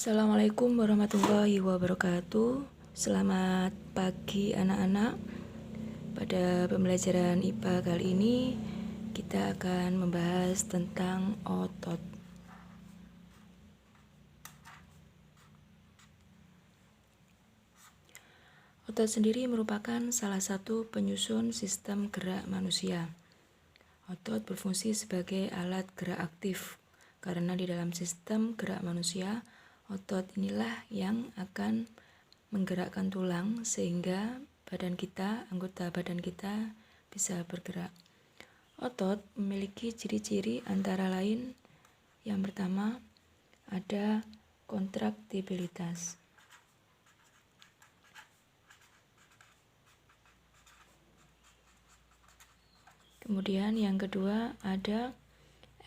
Assalamualaikum warahmatullahi wabarakatuh. Selamat pagi anak-anak. Pada pembelajaran IPA kali ini kita akan membahas tentang otot. Otot sendiri merupakan salah satu penyusun sistem gerak manusia. Otot berfungsi sebagai alat gerak aktif karena di dalam sistem gerak manusia, otot inilah yang akan menggerakkan tulang sehingga anggota badan kita bisa bergerak. Otot memiliki ciri-ciri antara lain yang pertama ada kontraktibilitas. Kemudian yang kedua ada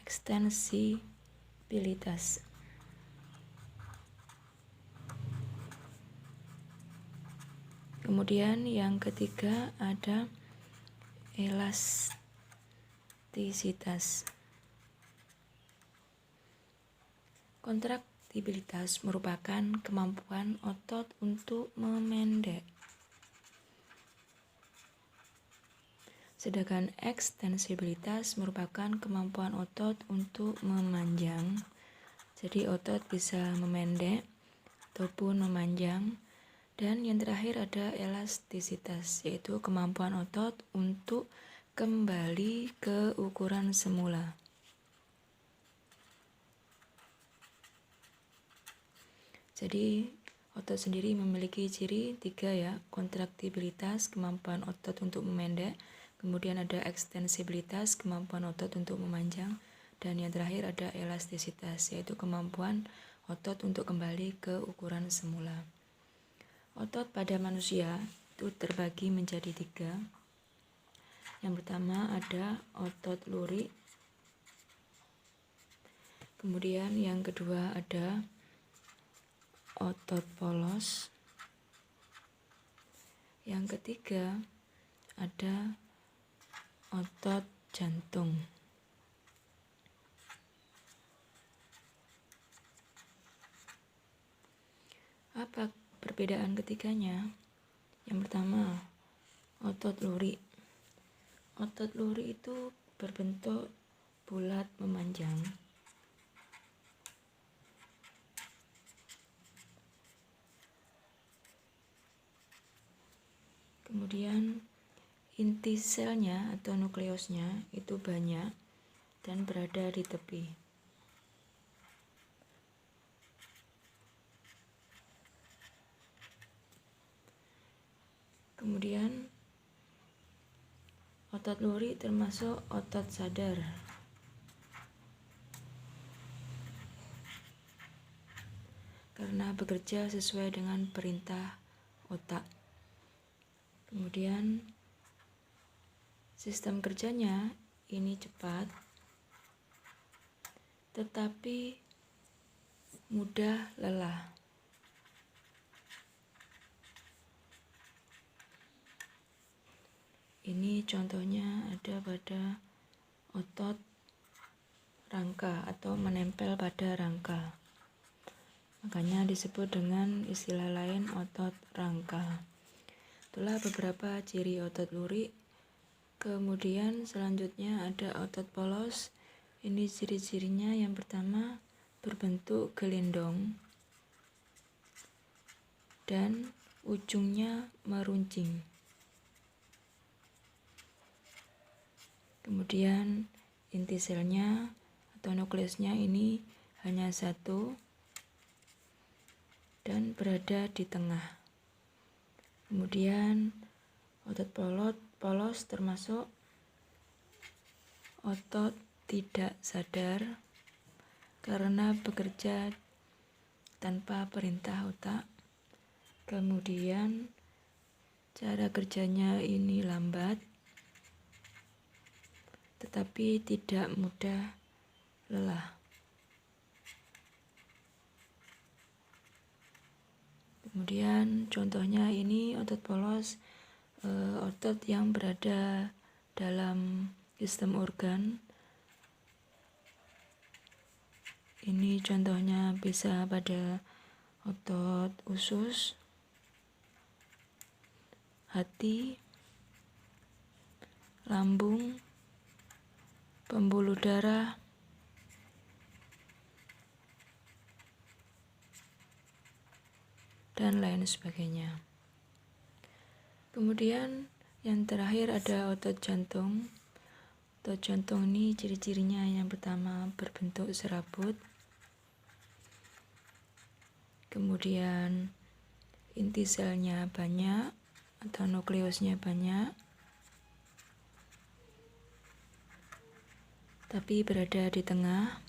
ekstensibilitas. Kemudian yang ketiga ada elastisitas. Kontraktibilitas merupakan kemampuan otot untuk memendek. Sedangkan ekstensibilitas merupakan kemampuan otot untuk memanjang. Jadi otot bisa memendek ataupun memanjang. Dan yang terakhir ada elastisitas, yaitu kemampuan otot untuk kembali ke ukuran semula. Jadi otot sendiri memiliki ciri 3 ya, kontraktibilitas, kemampuan otot untuk memendek, kemudian ada ekstensibilitas, kemampuan otot untuk memanjang, dan yang terakhir ada elastisitas, yaitu kemampuan otot untuk kembali ke ukuran semula. Otot pada manusia itu terbagi menjadi 3. Yang pertama ada otot lurik. Kemudian yang kedua ada otot polos. Yang ketiga ada otot jantung. Apa perbedaan ketiganya? Yang pertama, otot lurik. Otot lurik itu berbentuk bulat memanjang. Kemudian inti selnya atau nukleusnya itu banyak dan berada di tepi. Kemudian otot lurik termasuk otot sadar. Karena bekerja sesuai dengan perintah otak. Kemudian sistem kerjanya ini cepat tetapi mudah lelah. Ini contohnya ada pada otot rangka atau menempel pada rangka. Makanya disebut dengan istilah lain otot rangka. Itulah beberapa ciri otot lurik. Kemudian selanjutnya ada otot polos. Ini ciri-cirinya yang pertama berbentuk gelindong dan ujungnya meruncing. Kemudian inti selnya atau nukleusnya ini hanya satu dan berada di tengah. Kemudian otot polos termasuk otot tidak sadar karena bekerja tanpa perintah otak. Kemudian cara kerjanya ini lambat tetapi tidak mudah lelah. Kemudian contohnya ini otot polos, otot yang berada dalam sistem organ. Ini contohnya bisa pada otot usus, hati, lambung, pembuluh darah, dan lain sebagainya. Kemudian yang terakhir ada otot jantung. Otot jantung ini ciri-cirinya yang pertama berbentuk serabut, kemudian inti selnya banyak atau nukleusnya banyak, tapi berada di tengah.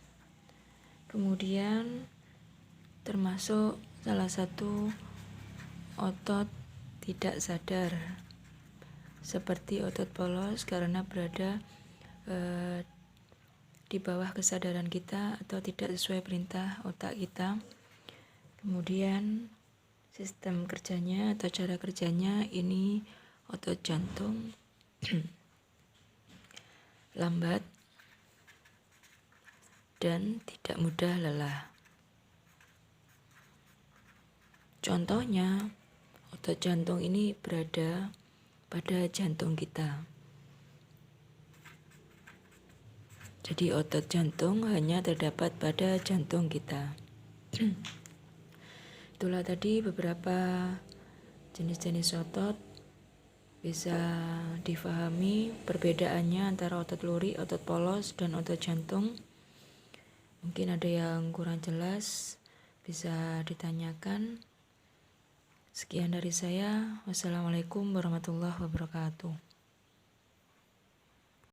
Kemudian termasuk salah satu otot tidak sadar, seperti otot polos karena berada di bawah kesadaran kita atau tidak sesuai perintah otak kita. Kemudian sistem kerjanya atau cara kerjanya ini otot jantung lambat dan tidak mudah lelah. Contohnya, otot jantung ini berada pada jantung kita. Jadi otot jantung hanya terdapat pada jantung kita. Itulah tadi beberapa jenis-jenis otot. Bisa difahami perbedaannya antara otot luri, otot polos, dan otot jantung. Mungkin ada yang kurang jelas, bisa ditanyakan. Sekian dari saya. Wassalamualaikum warahmatullahi wabarakatuh.